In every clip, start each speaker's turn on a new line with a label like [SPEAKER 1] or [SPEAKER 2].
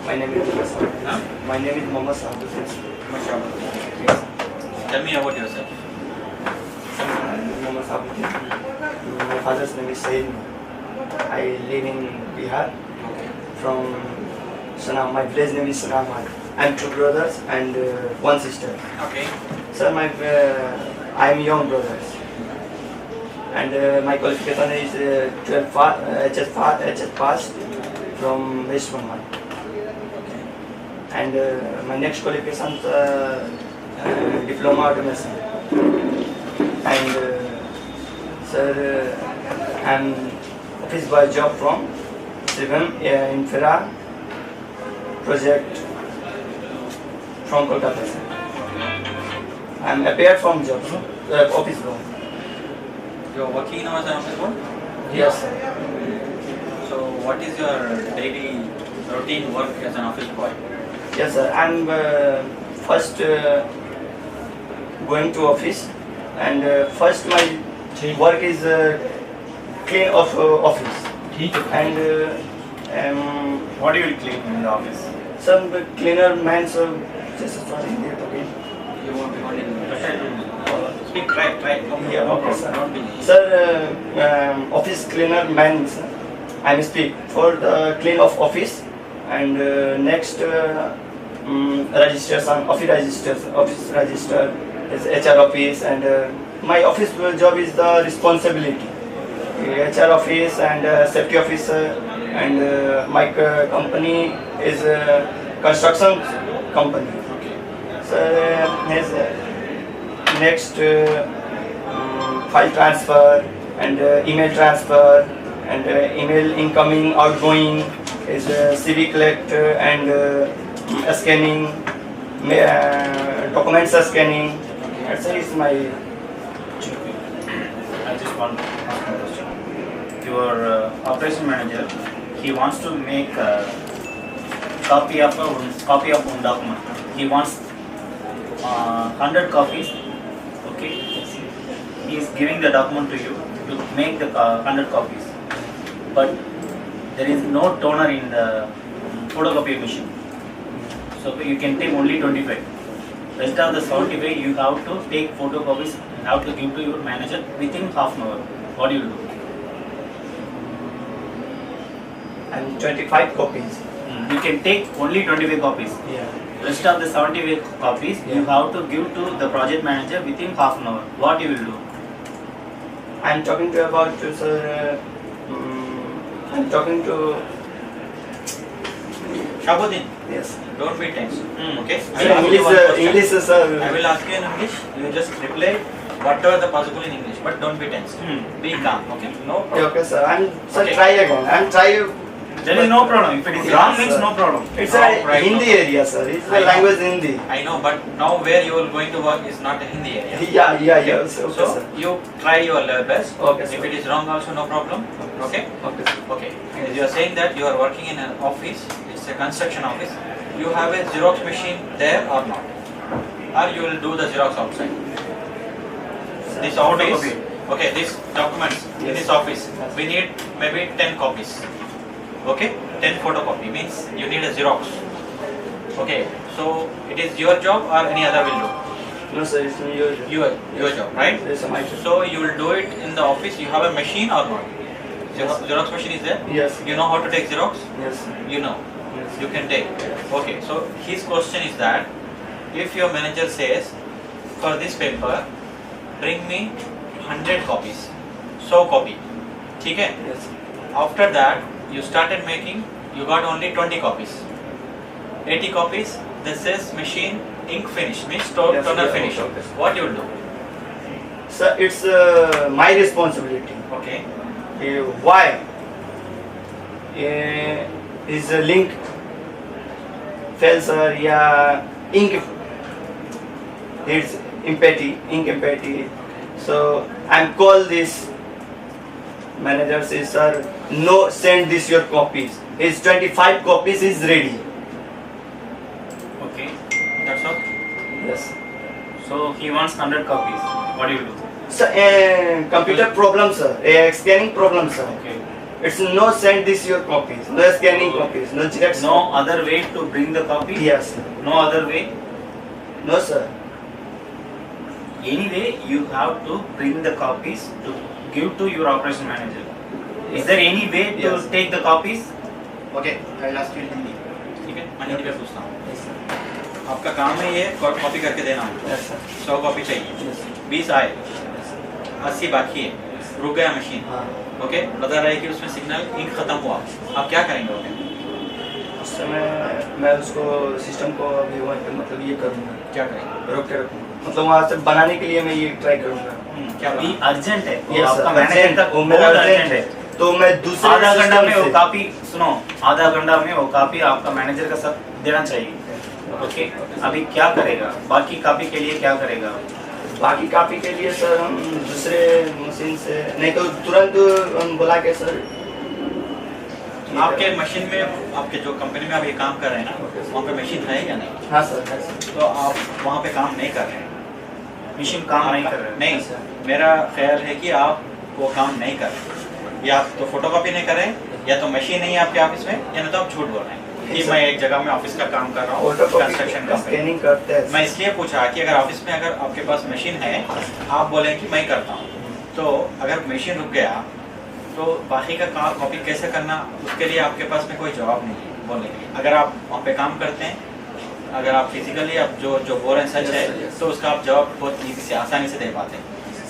[SPEAKER 1] My name is Mohammed.
[SPEAKER 2] Huh?
[SPEAKER 1] My name is Mohammed Saadu.
[SPEAKER 2] Mashallah. Tell me about yourself.
[SPEAKER 1] Mohammed Saadu. My father's name is Saeed. I live in Bihar. From Sanam. My village name is Sanam. I'm two brothers and one sister.
[SPEAKER 2] Okay.
[SPEAKER 1] Sir, I'm young brothers. And my qualification is 12 HS passed from West Bengal. And my next qualification is diploma automation. And sir, I'm office boy job from Shivam Infra project from Kolkata. Sir. I'm appeared from job, office boy.
[SPEAKER 2] You are working now as an office boy?
[SPEAKER 1] Yes, sir.
[SPEAKER 2] So what is your daily routine work as an office boy?
[SPEAKER 1] Yes, sir. I'm first going to office, and first my work is clean of office. And
[SPEAKER 3] What do you clean in the office?
[SPEAKER 1] some cleaner man, so just sorry, okay.
[SPEAKER 2] You want to speak, try.
[SPEAKER 1] Yeah, okay, sir.
[SPEAKER 2] Not be.
[SPEAKER 1] Sir, office cleaner man, sir. I speak for the clean of office, and next registration, office register is HR office, and my office job is the responsibility. HR office and safety officer, and my company is construction company. So next file transfer and email transfer and email incoming outgoing is CV collect and scanning, documents scanning. That's is my
[SPEAKER 3] I just want to ask one question. Your operation manager, he wants to make a copy of one document. He wants 100 copies. Okay, he is giving the document to you to make the 100 copies, but there is no toner in the photocopy machine, so you can take only 25. Rest of the 75 you have to take photocopies and have to give to your manager within half an hour. What do you do?
[SPEAKER 1] and 25 copies.
[SPEAKER 3] You can take only 25 copies.
[SPEAKER 1] Yeah.
[SPEAKER 3] Rest of the 75 copies you have to give to the project manager within half an hour. What you will do?
[SPEAKER 1] I'm talking to about sir. I'm talking to
[SPEAKER 2] Shabuddin,
[SPEAKER 1] yes.
[SPEAKER 2] don't be tense. Okay?
[SPEAKER 1] Sir, English, sir.
[SPEAKER 2] I will ask you in English. You just reply whatever the possible in English, but don't be tense. Be calm. Okay? No
[SPEAKER 1] Okay,
[SPEAKER 2] problem.
[SPEAKER 1] okay, sir. Sir,
[SPEAKER 2] Okay.
[SPEAKER 1] try again. I'm try.
[SPEAKER 3] There is no problem. If it is
[SPEAKER 1] Okay,
[SPEAKER 3] wrong,
[SPEAKER 1] sir.
[SPEAKER 3] means no problem.
[SPEAKER 1] It's
[SPEAKER 2] No,
[SPEAKER 1] a
[SPEAKER 2] right,
[SPEAKER 1] Hindi
[SPEAKER 2] no.
[SPEAKER 1] area, sir. It's
[SPEAKER 2] I
[SPEAKER 1] the
[SPEAKER 2] know.
[SPEAKER 1] language Hindi.
[SPEAKER 2] I know, but now where you are going to work is not a Hindi area.
[SPEAKER 1] Yeah. Sir. Okay,
[SPEAKER 2] So
[SPEAKER 1] sir.
[SPEAKER 2] you try your level best.
[SPEAKER 1] Okay, sir.
[SPEAKER 2] If it is wrong, also no problem. Okay?
[SPEAKER 1] Okay, sir.
[SPEAKER 2] Okay. As you are saying that you are working in an office, it's a construction office. You have a Xerox machine there or not? Or you will do the Xerox outside? This office,
[SPEAKER 3] Photocopy.
[SPEAKER 2] okay, these documents in
[SPEAKER 1] Yes.
[SPEAKER 2] this office, we need maybe 10 copies. Okay? 10 photocopy means you need a Xerox. Okay, so it is your job or any other will do?
[SPEAKER 1] No, sir. It's
[SPEAKER 2] Your job, right?
[SPEAKER 1] It's my job.
[SPEAKER 2] So you will do it in the office. You have a machine or not? Xerox machine is there?
[SPEAKER 1] Yes.
[SPEAKER 2] You know how to take Xerox?
[SPEAKER 1] Yes.
[SPEAKER 2] You know.
[SPEAKER 1] Yes.
[SPEAKER 2] You can take. Okay, so his question is that if your manager says for this paper bring me 100 copies, so copy. Okay?
[SPEAKER 1] Yes.
[SPEAKER 2] After that you started making, you got only 20 copies. 80 copies, this says machine ink finish, means
[SPEAKER 1] Yes,
[SPEAKER 2] toner
[SPEAKER 1] yeah,
[SPEAKER 2] finish.
[SPEAKER 1] okay.
[SPEAKER 2] What you will do?
[SPEAKER 1] Sir, it's my responsibility.
[SPEAKER 2] Okay.
[SPEAKER 1] Why? Is a link fail, sir? Yeah, ink. It's ink empathy. So I'm call this manager says, sir, no, send this your copies. His 25 copies is ready.
[SPEAKER 3] Okay, that's all.
[SPEAKER 1] Yes.
[SPEAKER 3] So he wants 100 copies. What do you do?
[SPEAKER 1] So, computer problem, sir. Scanning problem, sir.
[SPEAKER 3] Okay.
[SPEAKER 1] It's no send this your copies, no scanning copies, no Xerox.
[SPEAKER 3] No other way to bring the copy?
[SPEAKER 1] Yes, sir.
[SPEAKER 3] No other way?
[SPEAKER 1] No, sir.
[SPEAKER 3] Anyway, you have to bring the copies to give to your operation manager. Is there any way to
[SPEAKER 1] Yes.
[SPEAKER 3] take the copies?
[SPEAKER 1] Okay, I'll ask you in Hindi.
[SPEAKER 2] ठीक है, मैं हिंदी में पूछता हूँ। आपका काम है ये कॉपी करके देना हमको।
[SPEAKER 1] Yes, sir.
[SPEAKER 2] 100 कॉपी चाहिए,
[SPEAKER 1] Yes, sir.
[SPEAKER 2] 20 आए, 80 बाकी है, रुक गया मशीन।
[SPEAKER 1] हाँ।
[SPEAKER 2] ओके, बता रहा है कि उसमें सिग्नल इंक खत्म हुआ, आप क्या करेंगे? ओके,
[SPEAKER 1] उस समय मैं उसको सिस्टम को अभी वहाँ पे मतलब ये करूँगा,
[SPEAKER 2] क्या करेंगे?
[SPEAKER 1] रोक के रखूँगा, मतलब वहाँ से बनाने के लिए मैं ये ट्राई करूँगा।
[SPEAKER 2] क्या
[SPEAKER 3] अभी
[SPEAKER 2] बना?
[SPEAKER 3] अर्जेंट है,
[SPEAKER 1] Yes,
[SPEAKER 3] आपका
[SPEAKER 1] sir.
[SPEAKER 3] मैनेजर
[SPEAKER 1] Urgent,
[SPEAKER 3] तक
[SPEAKER 1] वो मेरा
[SPEAKER 3] बहुत
[SPEAKER 1] urgent
[SPEAKER 3] अर्जेंट है।
[SPEAKER 1] तो मैं दूसरे
[SPEAKER 3] आधा घंटा
[SPEAKER 1] system
[SPEAKER 3] में वो
[SPEAKER 1] से-
[SPEAKER 3] कॉपी सुनो, आधा घंटा में वो कॉपी आपका मैनेजर का साथ देना चाहिए। ओके, अभी क्या करेगा? बाकी कॉपी के लिए क्या करेगा?
[SPEAKER 1] बाकी कॉपी के लिए सर हम दूसरे मशीन से नहीं तो तुरंत हम बुला के सर
[SPEAKER 2] आपके मशीन में, आपके जो कंपनी में आप ये काम कर रहे हैं ना, वहाँ पे मशीन है या नहीं?
[SPEAKER 1] हाँ सर, है सर।
[SPEAKER 2] तो आप वहाँ पे काम नहीं कर रहे हैं,
[SPEAKER 3] मशीन काम नहीं कर रहा है।
[SPEAKER 2] नहीं
[SPEAKER 1] अच्छा।
[SPEAKER 2] मेरा ख्याल है कि आप वो काम नहीं कर रहे, या तो फोटोकॉपी नहीं कर रहे हैं, या तो मशीन नहीं है आपके ऑफिस में, या नहीं तो आप झूठ बोल रहे हैं कि
[SPEAKER 1] Yes,
[SPEAKER 2] मैं एक जगह में ऑफिस का काम कर रहा हूँ, कंस्ट्रक्शन
[SPEAKER 1] फोटोकॉपी
[SPEAKER 2] का।
[SPEAKER 1] स्कैनिंग करते हैं।
[SPEAKER 2] मैं इसलिए पूछा कि अगर ऑफिस में अगर आपके पास मशीन है, आप बोले कि मैं करता हूँ, तो अगर मशीन रुक गया तो बाकी का काम कॉपी कैसे करना, उसके लिए आपके पास में कोई जवाब नहीं है बोलने के लिए। अगर आप वहाँ पे काम करते हैं, अगर आप फिजिकली आप जो जो बोल रहे हैं सच
[SPEAKER 1] Yes,
[SPEAKER 2] है,
[SPEAKER 1] sir, yes.
[SPEAKER 2] तो उसका आप जवाब बहुत ईजी से आसानी से दे पाते हैं।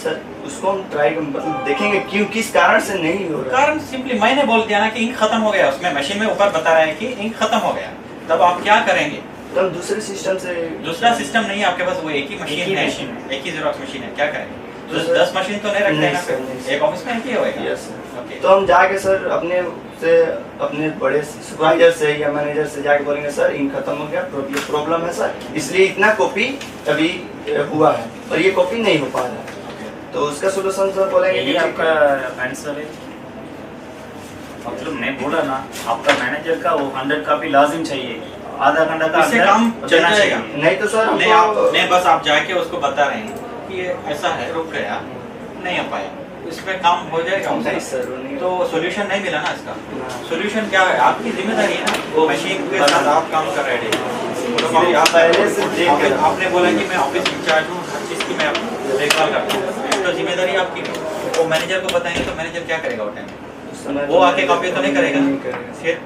[SPEAKER 1] सर उसको हम ट्राई मतलब देखेंगे क्यों किस कारण से नहीं हो रहा है।
[SPEAKER 2] कारण सिंपली मैंने बोल दिया ना कि इंक खत्म हो गया, उसमें मशीन में ऊपर बता रहा है कि इंक खत्म हो गया, तब आप क्या करेंगे?
[SPEAKER 1] तो हम दूसरे सिस्टम से
[SPEAKER 2] दूसरा सिस्टम नहीं है आपके पास, वो एक ही मशीन
[SPEAKER 3] ही
[SPEAKER 2] है,
[SPEAKER 3] machine है।
[SPEAKER 2] एक ही जेरॉक्स मशीन है, क्या करेंगे? तो
[SPEAKER 1] तो
[SPEAKER 2] 10 मशीन तो नहीं रखते हैं
[SPEAKER 1] नहीं, sir, नहीं,
[SPEAKER 2] ना,
[SPEAKER 1] sir.
[SPEAKER 2] एक ऑफिस में एक ही होएगा।
[SPEAKER 1] Yes, sir.
[SPEAKER 2] ओके,
[SPEAKER 1] तो हम जाके सर अपने से अपने बड़े सुपरवाइजर से या मैनेजर से जाके बोलेंगे सर इंक खत्म हो गया, ये प्रॉब्लम है सर, इसलिए इतना कॉपी अभी हुआ है और ये कॉपी नहीं हो पा रहा है। तो उसका सोल्यूशन सर बोलेंगे
[SPEAKER 3] यही
[SPEAKER 1] कि
[SPEAKER 3] आपका आंसर है। मतलब मैं बोला ना, आपका मैनेजर का वो 100 कॉपी लाजिम चाहिए, आधा घंटा का
[SPEAKER 2] इससे
[SPEAKER 3] अंदर
[SPEAKER 2] काम
[SPEAKER 3] देना
[SPEAKER 2] चल जाएगा।
[SPEAKER 3] चाहिए।
[SPEAKER 1] नहीं तो सर
[SPEAKER 2] नहीं आप
[SPEAKER 1] हमको
[SPEAKER 2] नहीं, बस आप जाके उसको बता रहे हैं कि ये ऐसा है, रुक गया, नहीं आ पाया, इसमें काम हो जाएगा
[SPEAKER 1] नहीं
[SPEAKER 2] उसका।
[SPEAKER 1] सर वो नहीं
[SPEAKER 2] तो सोल्यूशन नहीं मिला ना इसका।
[SPEAKER 1] हाँ।
[SPEAKER 2] सोल्यूशन क्या है? आपकी जिम्मेदारी है ना, वो मशीन के साथ आप काम कर रहे हैं। तो
[SPEAKER 1] इसलिए
[SPEAKER 2] आप
[SPEAKER 1] पहले से देख कर-
[SPEAKER 2] आपने बोला कि मैं ऑफिस इंचार्ज हूँ, हर चीज़ की मैं देखभाल करता हूँ, तो जिम्मेदारी आपकी है। वो मैनेजर को बताएंगे तो मैनेजर क्या करेगा वो टाइम में?
[SPEAKER 1] उस समय
[SPEAKER 2] वो आके कॉपी तो नहीं करेगा।
[SPEAKER 1] नहीं करेगा।
[SPEAKER 2] फिर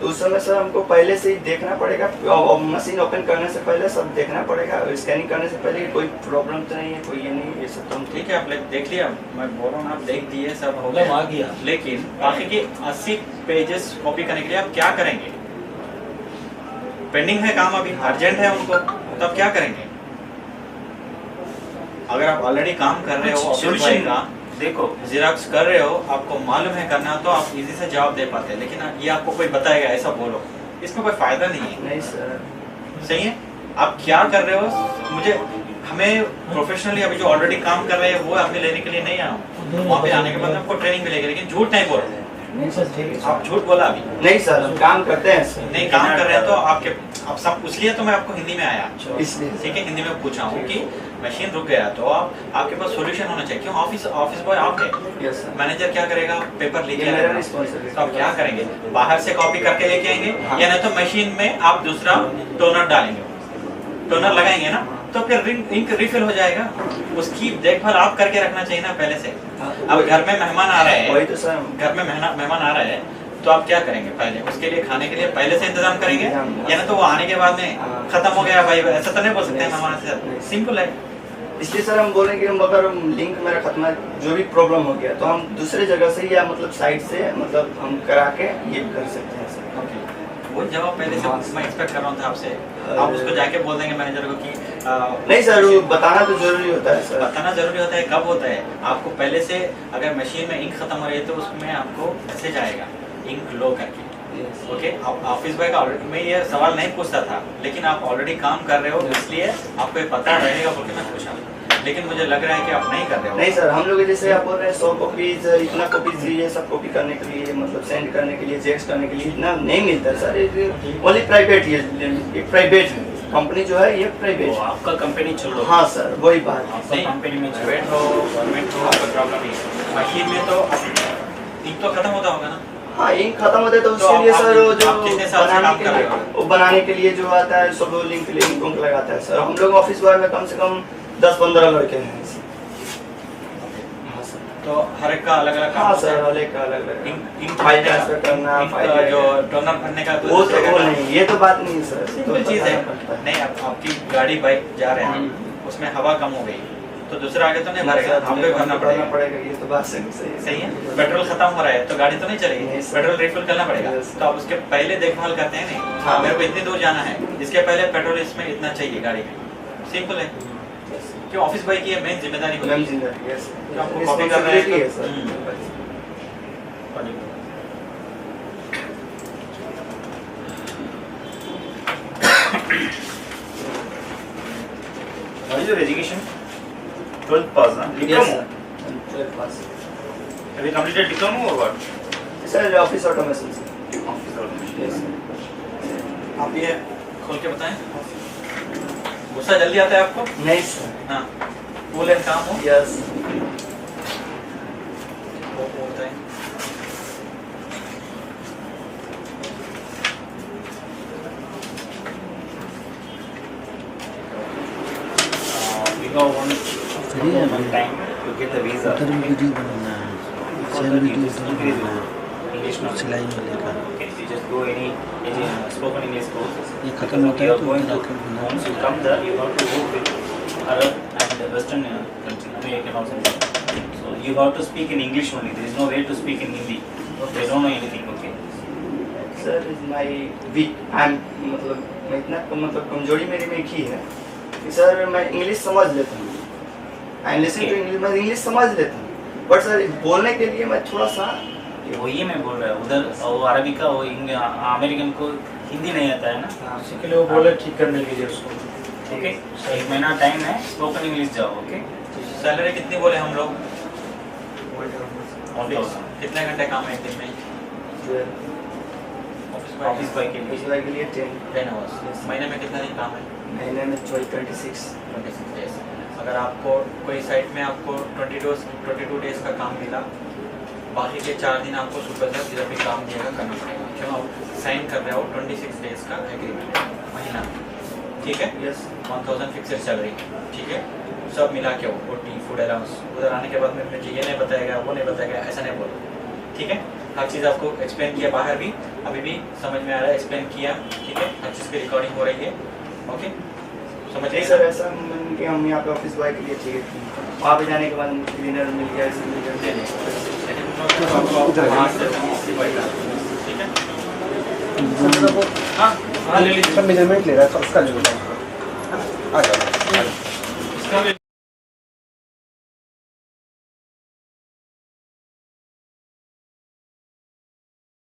[SPEAKER 1] तो उस समय सर हमको पहले से ही देखना पड़ेगा और मशीन ओपन करने से पहले सब देखना पड़ेगा, स्कैनिंग करने से पहले कोई प्रॉब्लम तो नहीं है, कोई ये नहीं, ये सब तो हम
[SPEAKER 2] ठीक है, आप देख लिया, मैं बोल रहा हूँ आप देख दिए, सब हो
[SPEAKER 4] प्रॉब्लम आ गया।
[SPEAKER 2] लेकिन बाकी के 80 पेजेस कॉपी करने के लिए आप क्या करेंगे? पेंडिंग है काम, अभी अर्जेंट है उनको, तब क्या करेंगे? अगर आप ऑलरेडी काम कर रहे हो ऑफिस बॉय
[SPEAKER 3] Solution
[SPEAKER 2] का,
[SPEAKER 3] देखो,
[SPEAKER 2] जिराक्स कर रहे हो, आपको मालूम है करना, तो आप इजी से जवाब दे पाते हैं। लेकिन ये आपको कोई बताएगा ऐसा बोलो, इसमें कोई फायदा नहीं है।
[SPEAKER 1] नहीं सर।
[SPEAKER 2] सही है, आप क्या कर रहे हो? मुझे हमें प्रोफेशनली अभी जो ऑलरेडी काम कर रहे हैं वो हमें लेने के लिए नहीं आया हूँ। वहाँ पे आने के बाद आपको ट्रेनिंग मिलेगी, लेकिन झूठ नहीं बोल रहे।
[SPEAKER 4] नहीं सर, ठीक है
[SPEAKER 2] आप झूठ बोला अभी।
[SPEAKER 1] नहीं सर हम काम करते हैं सर।
[SPEAKER 2] नहीं काम कर रहे हैं तो आपके आप सब, इसलिए तो मैं आपको हिंदी में आया,
[SPEAKER 1] इसलिए
[SPEAKER 2] ठीक है, हिंदी में पूछा हूँ कि मशीन रुक गया तो आप आपके पास सॉल्यूशन होना चाहिए। क्यों? ऑफिस बॉय आप है,
[SPEAKER 1] यस सर।
[SPEAKER 2] मैनेजर क्या करेगा? पेपर लेके
[SPEAKER 1] ये मेरा
[SPEAKER 2] आएगा।
[SPEAKER 1] responsibility।
[SPEAKER 2] तो आप क्या करेंगे? बाहर से कॉपी करके लेके आएंगे,
[SPEAKER 1] हाँ।
[SPEAKER 2] या नहीं तो मशीन में आप दूसरा टोनर डालेंगे, टोनर लगाएंगे ना, तो फिर इंक रिफिल हो जाएगा। उसकी देखभाल आप करके रखना चाहिए ना पहले से। अब घर में मेहमान आ रहे
[SPEAKER 1] वही
[SPEAKER 2] हैं,
[SPEAKER 1] तो सर।
[SPEAKER 2] घर में मेहमान आ रहे हैं, तो आप क्या करेंगे? पहले उसके लिए खाने के लिए पहले से इंतजाम करेंगे, या ना तो वो आने के बाद में
[SPEAKER 1] हाँ।
[SPEAKER 2] खत्म हो गया भाई, ऐसा तो नहीं बोल सकते हैं
[SPEAKER 1] नहीं,
[SPEAKER 2] मेहमान से।
[SPEAKER 1] नहीं।
[SPEAKER 2] सिंपल है।
[SPEAKER 1] इसलिए सर हम बोलेंगे कि हम अगर लिंक मेरा खत्म जो भी प्रॉब्लम हो गया तो हम दूसरे जगह से या मतलब साइट से मतलब हम करा के ये कर सकते हैं सर।
[SPEAKER 2] ओके, वो जवाब पहले से
[SPEAKER 1] हाँ।
[SPEAKER 2] मैं एक्सपेक्ट कर रहा था आपसे। आप उसको जाके बोल देंगे मैनेजर को कि
[SPEAKER 1] नहीं सर वो बताना तो जरूरी होता है सर।
[SPEAKER 2] बताना जरूरी होता है। कब होता है? आपको पहले से अगर मशीन में इंक खत्म हो रही है तो उसमें आपको मैसेज आएगा इंक लो करके।
[SPEAKER 1] Yes.
[SPEAKER 2] ओके, आप ऑफिस बॉय का मैं ये सवाल नहीं पूछता था, लेकिन आप ऑलरेडी काम कर रहे हो इसलिए आपको ये पता रहेगा बोल के मैं पूछा। लेकिन मुझे लग रहा है कि आप नहीं कर रहे हो।
[SPEAKER 1] नहीं सर हम लोग जैसे आप बोल रहे हैं 100 कॉपीज इतना कॉपीज ये सब कॉपी करने के लिए मतलब सेंड करने के लिए जेक्स करने के लिए इतना नहीं मिलता है सर। ओनली प्राइवेट ये प्राइवेट कंपनी जो है ये
[SPEAKER 3] वो
[SPEAKER 1] प्राइवेट।
[SPEAKER 3] आपका कंपनी चलो,
[SPEAKER 1] हाँ सर वही बात।
[SPEAKER 3] आपका
[SPEAKER 2] नहीं,
[SPEAKER 3] कंपनी में चलो।
[SPEAKER 2] प्राइवेट हो गवर्नमेंट हो कोई प्रॉब्लम नहीं है। मशीन में तो इंक तो खत्म होता होगा ना?
[SPEAKER 1] हाँ, इंक खत्म होता है तो
[SPEAKER 2] तो
[SPEAKER 1] उसके लिए
[SPEAKER 2] आप-
[SPEAKER 1] सर वो जो
[SPEAKER 2] आप कितने साल से
[SPEAKER 1] बनाने
[SPEAKER 2] काम
[SPEAKER 1] के
[SPEAKER 2] कर
[SPEAKER 1] लिए
[SPEAKER 2] रहे हो?
[SPEAKER 1] वो बनाने के लिए जो आता है सब लोग लिंक लिंक उंक लगाता है सर। हम लोग ऑफिस बॉय में कम से कम 10-15 लड़के हैं। हाँ सर।
[SPEAKER 2] तो हर एक का अलग अलग काम
[SPEAKER 1] हाँ
[SPEAKER 2] होता
[SPEAKER 1] सर,
[SPEAKER 2] है।
[SPEAKER 1] अलग का अलग अलग।
[SPEAKER 2] इंक
[SPEAKER 1] फाइल ट्रांसफर करना,
[SPEAKER 2] इंक
[SPEAKER 1] फाइल
[SPEAKER 2] जो टोनर भरने का
[SPEAKER 1] वो तो वो नहीं, ये तो बात नहीं है सर।
[SPEAKER 2] सिंपल चीज है। नहीं, अब आपकी गाड़ी बाइक जा रहे हैं, उसमें हवा कम हो गई तो दूसरा आगे तो नहीं भरेगा, आपको ही भरना पड़ेगा।
[SPEAKER 1] ये तो बात सही
[SPEAKER 2] सही है। पेट्रोल खत्म हो रहा है तो गाड़ी तो नहीं चलेगी,
[SPEAKER 1] नहीं, सर।
[SPEAKER 2] पेट्रोल रिफिल करना पड़ेगा।
[SPEAKER 1] Yes, sir.
[SPEAKER 2] तो आप उसके पहले देखभाल करते हैं नहीं,
[SPEAKER 1] हाँ।
[SPEAKER 2] मेरे को इतनी दूर जाना है, इसके पहले पेट्रोल इसमें इतना चाहिए गाड़ी में। सिंपल है। क्यों ऑफिस बॉय की मेन जिम्मेदारी होती
[SPEAKER 1] मैम
[SPEAKER 2] है।
[SPEAKER 1] जिंदगी है सर।
[SPEAKER 2] तो आपको कॉपी कर रहे हैं
[SPEAKER 1] है
[SPEAKER 2] तो-
[SPEAKER 1] sir.
[SPEAKER 3] What is your education? 12th pass, huh?
[SPEAKER 1] Yes,
[SPEAKER 3] Diploma?
[SPEAKER 1] sir. 12th pass.
[SPEAKER 3] Have you completed diploma or what?
[SPEAKER 1] Sir office automation sir.
[SPEAKER 3] Office automation.
[SPEAKER 1] Yes sir.
[SPEAKER 2] आप ये खोल के बताएं। गुस्सा जल्दी आता है आपको?
[SPEAKER 1] नहीं सर।
[SPEAKER 2] हाँ, कूल एंड काम हो
[SPEAKER 1] यस।
[SPEAKER 2] वो बताएं।
[SPEAKER 3] We got one time to get the visa.
[SPEAKER 4] उधर भी वीडियो बनाना है,
[SPEAKER 3] For
[SPEAKER 4] सेल
[SPEAKER 3] that, you
[SPEAKER 4] वीडियो
[SPEAKER 3] just
[SPEAKER 4] उधर
[SPEAKER 3] increase
[SPEAKER 4] बनाना
[SPEAKER 3] your
[SPEAKER 4] है,
[SPEAKER 3] English knowledge.
[SPEAKER 4] सिलाई वाले का।
[SPEAKER 3] Okay, you just go any spoken English courses.
[SPEAKER 4] ये खत्म होता
[SPEAKER 3] You
[SPEAKER 4] है
[SPEAKER 3] are
[SPEAKER 4] तो
[SPEAKER 3] going
[SPEAKER 4] उधर
[SPEAKER 3] to
[SPEAKER 4] आकर बनाना
[SPEAKER 3] once you come there, you have to work with Arab and Western country, American also. So you have to speak in English only. There is no way to speak in Hindi. They don't know anything. Okay.
[SPEAKER 1] Sir is my weak I am मतलब मैं इतना मतलब कमजोरी मेरी में एक ही है कि सर मैं इंग्लिश समझ लेता हूँ। आई लिसन टू इंग्लिश, मैं इंग्लिश समझ लेता हूँ बट सर बोलने के लिए मैं थोड़ा सा
[SPEAKER 3] वही मैं बोल रहा हूँ उधर वो अरबी का वो अमेरिकन को हिंदी नहीं आता है ना,
[SPEAKER 5] उसके लिए वो बोले ठीक करने के लिए उसको।
[SPEAKER 3] ओके 1 महीना टाइम है, स्पोकन इंग्लिश जाओ। ओके
[SPEAKER 2] सैलरी कितनी बोले हम लोग?
[SPEAKER 3] 1000
[SPEAKER 2] कितने घंटे काम है एक दिन में?
[SPEAKER 3] ऑफिस बॉय के लिए
[SPEAKER 1] के लिए
[SPEAKER 2] 10 आवर्स। महीने में कितना दिन काम है?
[SPEAKER 1] महीने में 26
[SPEAKER 2] 26 डेज। अगर आपको कोई साइट में आपको 22 डेज का काम मिला, बाकी के 4 दिन आपको सुपरवाइजर जब भी काम दिएगा करना पड़ेगा। क्यों? आप साइन कर रहे हो 26 डेज का एग्रीमेंट महीना, ठीक है?
[SPEAKER 1] यस
[SPEAKER 2] 1000 फिक्सेड सैलरी, ठीक है? सब मिला के वो OT फूड अलाउंस उधर आने के बाद में मुझे ये नहीं बताएगा वो नहीं बताएगा, ऐसा नहीं बोलो, ठीक है? हर चीज़ आपको एक्सप्लेन किया, बाहर भी अभी भी समझ में आ रहा है, एक्सप्लेन किया, ठीक है? हर चीज़ की रिकॉर्डिंग हो रही है, ओके? समझ
[SPEAKER 1] नहीं
[SPEAKER 2] गए
[SPEAKER 1] सर ऐसा कि हम यहाँ पे ऑफिस बॉय के लिए चाहिए थी, वहाँ पे जाने के बाद मुझे क्लीनर मिल गया, ऐसे मिल गया।
[SPEAKER 2] ठीक है?
[SPEAKER 5] हाँ ले लीजिए। मेजरमेंट ले रहा है उसका ले लो। आ जाओ।
[SPEAKER 2] इसका भी